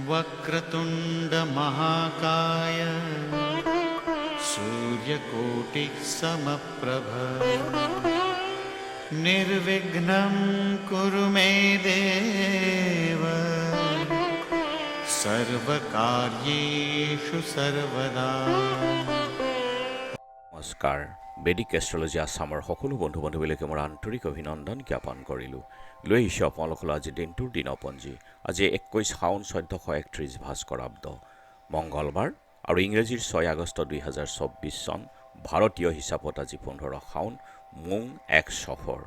वक्रतुंड महाकाय सूर्यकोटिः समप्रभ निर्विघ्नं कुरु मे देव सर्वकार्येषु सर्वदा। নমস্কাৰ। বেদিক এষ্ট্ৰলজি আছামৰ সকলো বন্ধু বান্ধৱীলৈকে মোৰ আন্তৰিক অভিনন্দন জ্ঞাপন কৰিলোঁ। লৈ আহিছোঁ আপোনালোকলৈ আজি দিনটোৰ দিনপঞ্জী। আজি 21 শাওন 1431 ভাস্কৰাব্দ মংগলবাৰ আৰু ইংৰাজীৰ 6 আগষ্ট 2024 চন। ভাৰতীয় হিচাপত আজি 15 শাওন মোং 1 সফৰ।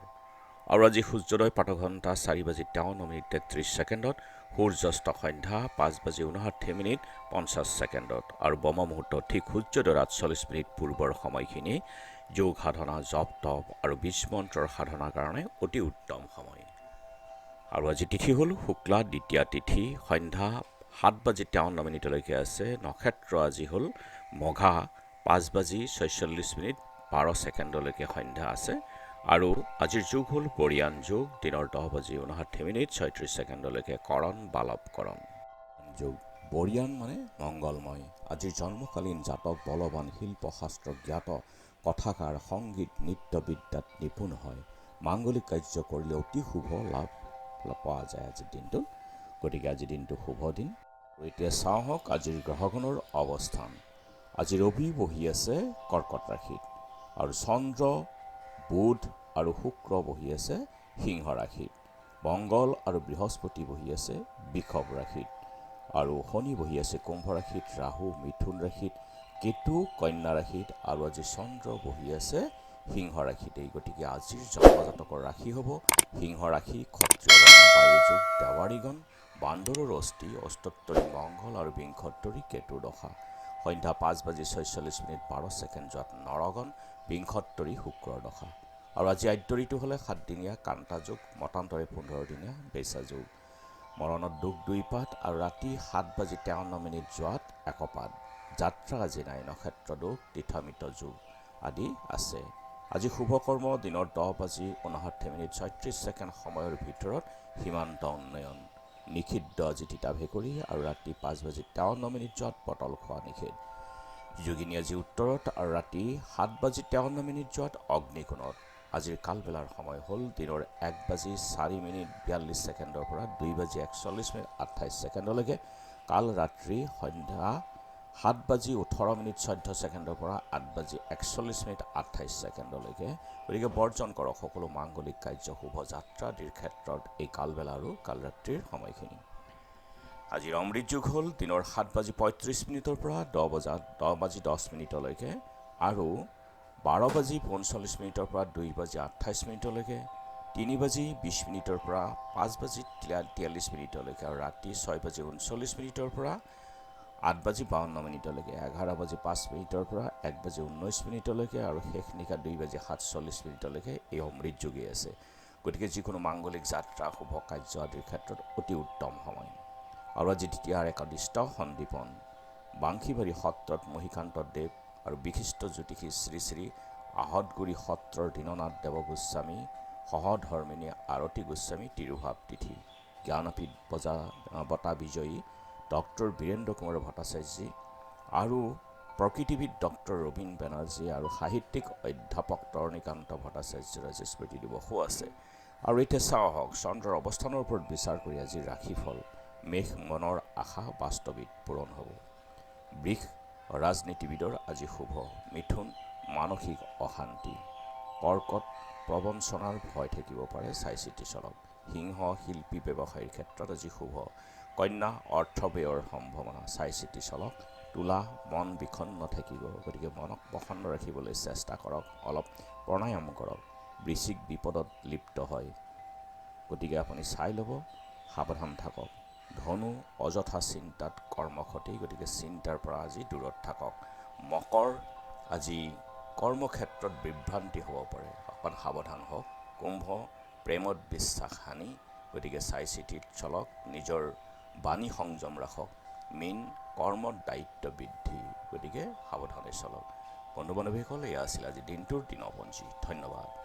আৰু আজি সূৰ্যোদয় প্ৰাতঃঘণ্টা 4:53 সূৰ্যাস্ত সন্ধ্যা 5:59 আৰু ব্ৰহ্ম মুহূৰ্ত ঠিক সূৰ্যোদয়ৰ 48 পূৰ্বৰ সময়খিনি যোগ সাধনা, জপ তপ আৰু বীজ মন্ত্ৰৰ সাধনাৰ কাৰণে অতি উত্তম সময়। আৰু আজি তিথি হ'ল শুক্লা দ্বিতীয়া তিথি, সন্ধ্যা 7:53 আছে। নক্ষত্ৰ আজি হ'ল মঘা, 5:46 12 সন্ধ্যা আছে। আৰু আজিৰ যুগ হ'ল বৰিয়ান যুগ, দিনৰ 10:59 36 কৰণ বালৱ কৰণ যুগ। বৰিয়ান মানে মংগলময়। আজিৰ জন্মকালীন জাতক বলৱান, শিল্পশাস্ত্ৰ জ্ঞাত, কথাকাৰ, সংগীত নৃত্য বিদ্যাত নিপুণ হয়। মাংগলিক কাৰ্য কৰিলে অতি শুভ লাভ পোৱা যায় আজিৰ দিনটোত। গতিকে আজিৰ দিনটো শুভ দিন। এতিয়া চাওঁ আজিৰ গ্ৰহগণৰ অৱস্থান। আজি ৰবি বহি আছে কৰ্কট ৰাশিত, আৰু চন্দ্ৰ, বুধ আৰু শুক্ৰ বহি আছে সিংহ ৰাশিত। মংগল আৰু বৃহস্পতি বহি আছে বৃষভ ৰাশিত, আৰু শনি বহি আছে কুম্ভ ৰাশিত, ৰাহু মিথুন ৰাশিত, কেতু কন্যা ৰাশিত, আৰু আজি চন্দ্ৰ বহি আছে সিংহ ৰাশিতেই। গতিকে আজিৰ জন্মজাতকৰ ৰাশি হ'ব সিংহ ৰাশি, ক্ষত্ৰিয় বায়ুযোগ, দেৱাৰীগণ, বান্দৰৰ অস্থি, অষ্টোত্তৰী মংগল আৰু বিংশোত্তৰী কেতুৰ দশা। সন্ধ্যা 5:46 12 নৰগণ, বিংশোত্তৰী শুক্ৰৰ দশা। আৰু আজি আদ্যৰিটো হ'লে 7 দিনীয়া কান্তা যুগ, মতান্তৰে 15 দিনীয়া বেচা যুগ। মৰণত দুখ 2 পাত আৰু ৰাতি 7:53 যোৱাত 1 পাত। যাত্ৰা আজি নাই। নক্ষত্ৰ দুখ, তীৰ্থামিত যুগ আদি আছে। আজি শুভকৰ্ম দিনৰ 10:59 36 সময়ৰ ভিতৰত সীমান্ত উন্নয়ন নিষিদ্ধ আজি তিতা ভেকুৰী, আৰু ৰাতি 5:53 যোৱাত পটল খোৱা নিষেধ। যোগিনী আজি উত্তৰত আৰু ৰাতি 7:53 যোৱাত অগ্নিকোণত। আজিৰ কালবেলাৰ সময় হ'ল দিনৰ 1:04 পৰা 2:41 28 কাল ৰাত্ৰি সন্ধ্যা 7:18 14 পৰা 8:41 28 গতিকে বৰ্জন কৰক সকলো মাংগলিক কাৰ্য, শুভযাত্ৰা আদিৰ ক্ষেত্ৰত এই কালবেলা আৰু কালৰাত্ৰিৰ সময়খিনি। আজিৰ অমৃত যুগ হ'ল দিনৰ 7:35 পৰা 10:10 আৰু 12:39 পৰা 2:28 3:20 পৰা 5:43 আৰু ৰাতি 6:39 পৰা 8:52 11:05 পৰা 1:19 আৰু শেষ নিশা 2:47 এই অমৃত যুগেই আছে। গতিকে যিকোনো মাংগলিক যাত্ৰা, শুভ কাৰ্য আদিৰ ক্ষেত্ৰত অতি উত্তম সময়। আৰু আজি দ্বিতীয়াৰ একাদিষ্ট সন্দীপন। বাংশীবাৰী সত্ৰত মহিকান্ত দেৱ আৰু বিশিষ্ট জ্যোতিষী শ্ৰী শ্ৰী আহতগুৰি সত্ৰৰ দীননাথ দেৱ গোস্বামী, সহধৰ্মিনী আৰতী গোস্বামী তিৰুভাৱ তিথি। জ্ঞানপীঠ বঁটা বিজয়ী ডক্টৰ বীৰেন্দ্ৰ কুমাৰ ভট্টাচাৰ্যী আৰু প্ৰকৃতিবিদ ডক্টৰ ৰবীন বেনাৰ্জী আৰু সাহিত্যিক অধ্যাপক তৰণীকান্ত ভট্টাচাৰ্যৰ আজি স্মৃতি দিৱসো আছে। আৰু এতিয়া চাওক চন্দ্ৰৰ অৱস্থানৰ ওপৰত বিচাৰ কৰি আজিৰ ৰাশিফল। মেষ মনৰ আশা বাস্তৱিক পূৰণ হ'ব। বৃষ ৰাজনীতিবিদৰ আজি শুভ। মিথুন মানসিক অশান্তি। কৰ্কট প্ৰবঞ্চনাৰ ভয় থাকিব পাৰে, চাই চিতি চলক। সিংহ শিল্পী ব্যৱসায়ীৰ ক্ষেত্ৰত আজি শুভ। কন্যা অৰ্থ ব্যয়ৰ সম্ভাৱনা, চাই চিতি চলক। তুলা মন বিষণ্ণ থাকিব, গতিকে মনক প্ৰসন্ন ৰাখিবলৈ চেষ্টা কৰক, অলপ প্ৰাণায়াম কৰক। বৃশ্চিক বিপদত লিপ্ত হয়, গতিকে আপুনি চাই ল'ব, সাৱধান থাকক। ধনু অযথা চিন্তাত কৰ্মক্ষতি, গতিকে চিন্তাৰ পৰা আজি দূৰত থাকক। মকৰ আজি কৰ্মক্ষেত্ৰত বিভ্ৰান্তি হ'ব পাৰে, অকণ সাৱধান হওক। কুম্ভ প্ৰেমত বিশ্বাস হানি, গতিকে চাই চিতি চলক, নিজৰ বাণী সংযম ৰাখক। মীন কৰ্মত দায়িত্ব বৃদ্ধি, গতিকে সাৱধানে চলক। বন্ধু বান্ধৱীসকল, এয়া আছিল আজি দিনটোৰ দিনপঞ্জী। ধন্যবাদ।